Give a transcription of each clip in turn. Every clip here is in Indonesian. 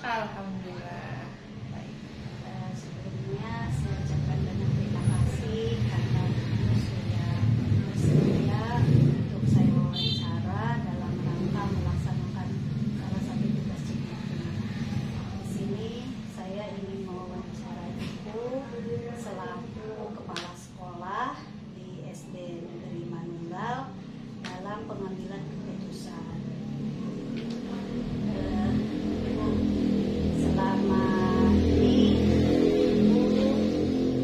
Alhamdulillah. Baik. Sebelumnya saya ucapkan banyak terima kasih karena Ibu sudah bersedia untuk saya wawancara dalam rangka melaksanakan salah satu tugas Cikmat. Di sini saya ingin mewawancara Ibu selaku kepala sekolah di SD Negeri Manunggal dalam pengambilan keputusan. Selama ini Ibu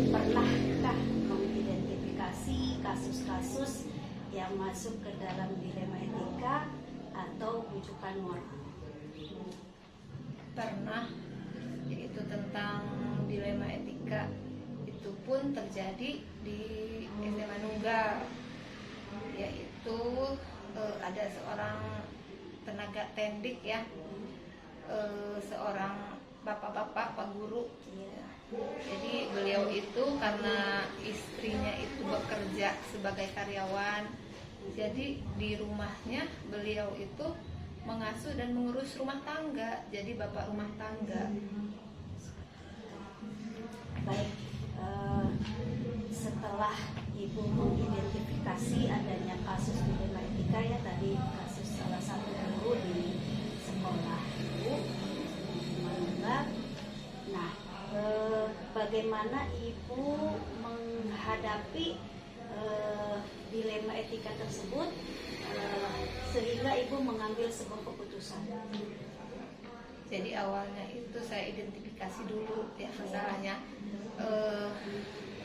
pernahkah mengidentifikasi kasus-kasus yang masuk ke dalam dilema etika atau rujukan moral? Pernah, yaitu tentang dilema etika. Itu pun terjadi di SMA Nunggal, yaitu ada seorang tenaga tendik ya, seorang bapak-bapak, pak guru ya. Jadi beliau itu karena istrinya itu bekerja sebagai karyawan, jadi di rumahnya beliau itu mengasuh dan mengurus rumah tangga, jadi bapak rumah tangga. Baik, setelah Ibu mengidentifikasi adanya kasus dilema etika ya, tadi kasus salah satu guru di sekolah Ibu Manunggal. Nah, bagaimana Ibu menghadapi dilema etika tersebut sehingga Ibu mengambil sebuah keputusan? Jadi awalnya itu saya identifikasi dulu ya masalahnya.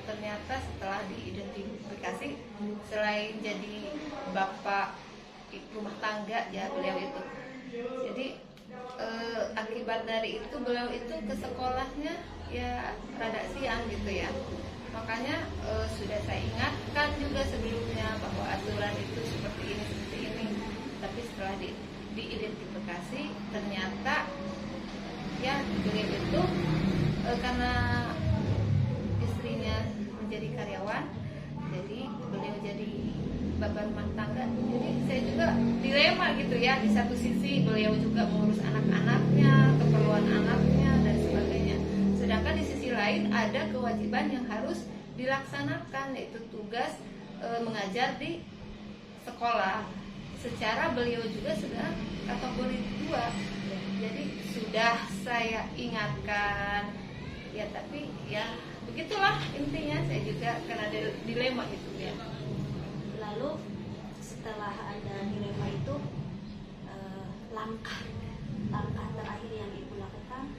Ternyata setelah diidentifikasi, selain jadi bapak rumah tangga ya beliau itu, jadi akibat dari itu beliau itu ke sekolahnya ya rada siang gitu ya. Makanya sudah saya ingatkan juga sebelumnya bahwa aturan itu seperti ini. Tapi setelah diidentifikasi ternyata ya beliau itu karena istrinya menjadi karyawan, jadi beliau jadi bapak rumah tangga. Jadi saya juga dilema gitu ya, di satu sisi beliau juga mengurus anak-anaknya, keperluan anaknya dan sebagainya, sedangkan di sisi lain ada kewajiban yang harus dilaksanakan, yaitu tugas mengajar di sekolah. Secara beliau juga sudah kategori 2, jadi sudah saya ingatkan Ya tapi ya begitulah intinya, saya juga kena dilema itu ya. Lalu setelah ada dilema itu, langkah terakhir yang ibu lakukan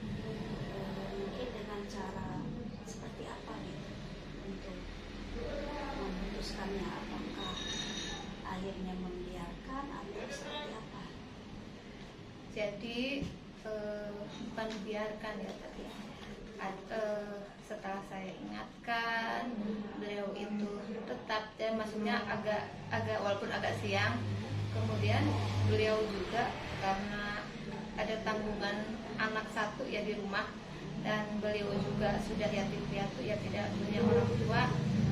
mungkin dengan cara seperti apa gitu untuk memutuskannya, apakah akhirnya membiarkan atau seperti apa? Jadi bukan dibiarkan ya tadi. Setelah saya ingatkan, beliau itu tetap, ya maksudnya agak walaupun agak siang, kemudian beliau juga karena ada tanggungan anak satu ya di rumah, dan beliau juga sudah yatim piatu ya, tidak punya orang tua,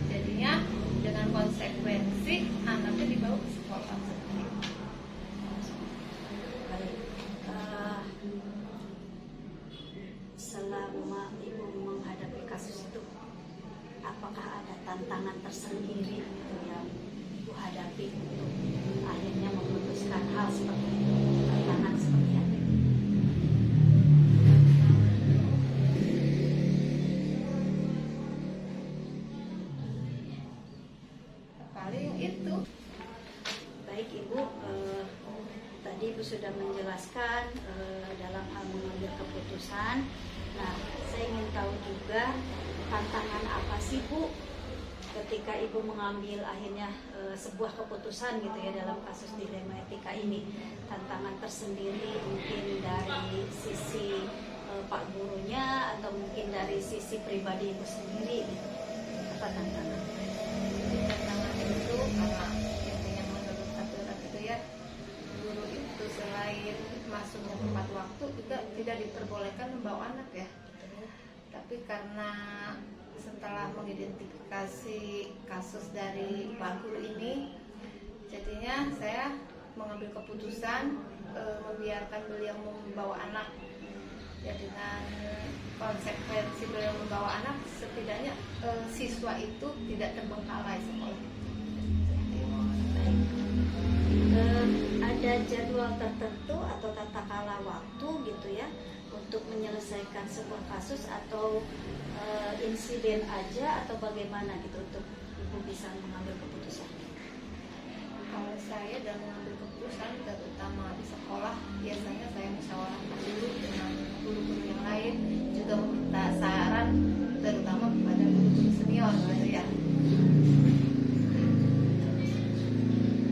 jadinya dengan konsekuensi anaknya dibawa ke sekolah seperti itu. Baik, selama ibu menghadapi kasus itu, apakah ada tantangan tersendiri gitu yang ibu hadapi untuk akhirnya memutuskan hal seperti itu? Tantangan seperti apa? Paling itu. Baik ibu, tadi ibu sudah menjelaskan dalam hal mengambil keputusan. Nah, saya ingin tahu juga tantangan apa sih bu ketika ibu mengambil akhirnya sebuah keputusan gitu ya dalam kasus dilema etika ini. Tantangan tersendiri mungkin dari sisi pak gurunya atau mungkin dari sisi pribadi ibu sendiri gitu. Apa tantangan? Tantangan itu karena intinya menurut aturan itu ya, guru itu selain masuknya tepat waktu juga tidak diperbolehkan membawa anak ya. Tapi karena setelah mengidentifikasi kasus dari Pak Guru ini, jadinya saya mengambil keputusan membiarkan beliau membawa anak. Ya dengan konsekuensi beliau membawa anak, setidaknya siswa itu tidak terbengkalai sekolah. Ada jadwal tertentu atau tata kala waktu gitu ya untuk menyelesaikan sebuah kasus atau insiden aja, atau bagaimana gitu untuk ibu bisa mengambil keputusan? Kalau saya dalam mengambil keputusan, terutama di sekolah, biasanya saya musyawarahkan dulu dengan guru-guru yang lain, juga meminta saran terutama kepada guru-guru senior gitu ya.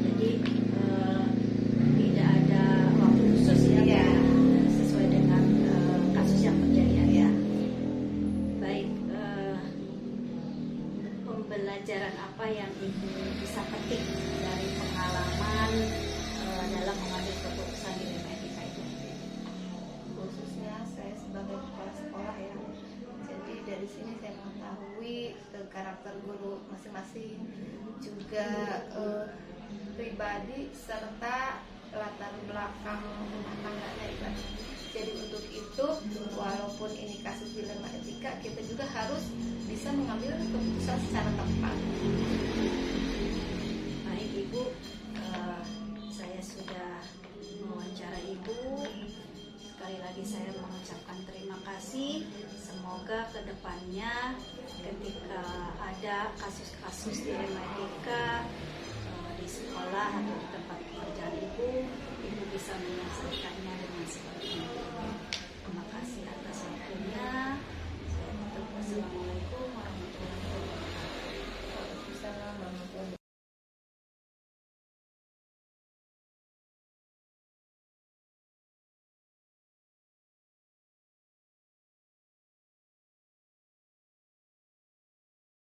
Jadi tidak ada waktu khusus ya, sesuai dengan kasus yang terjadi ya. Baik, pembelajaran apa yang ibu bisa petik dari pengalaman dalam mengambil keputusan dilema etika itu? Khususnya saya sebagai kepala sekolah ya, jadi dari sini saya mengetahui karakter guru masing-masing, juga pribadi serta latar belakang rumah tangganya ibarat. Jadi untuk itu, walaupun ini kasus dilema etika, kita juga harus bisa mengambil keputusan secara tepat. Baik ibu, saya sudah mewawancara ibu. Sekali lagi saya mengucapkan terima kasih. Semoga kedepannya ketika ada kasus-kasus dilema etika di sekolah atau di tempat pekerjaan ibu bisa menyelesaikannya dengan seperti ini. Terima kasih atas waktunya.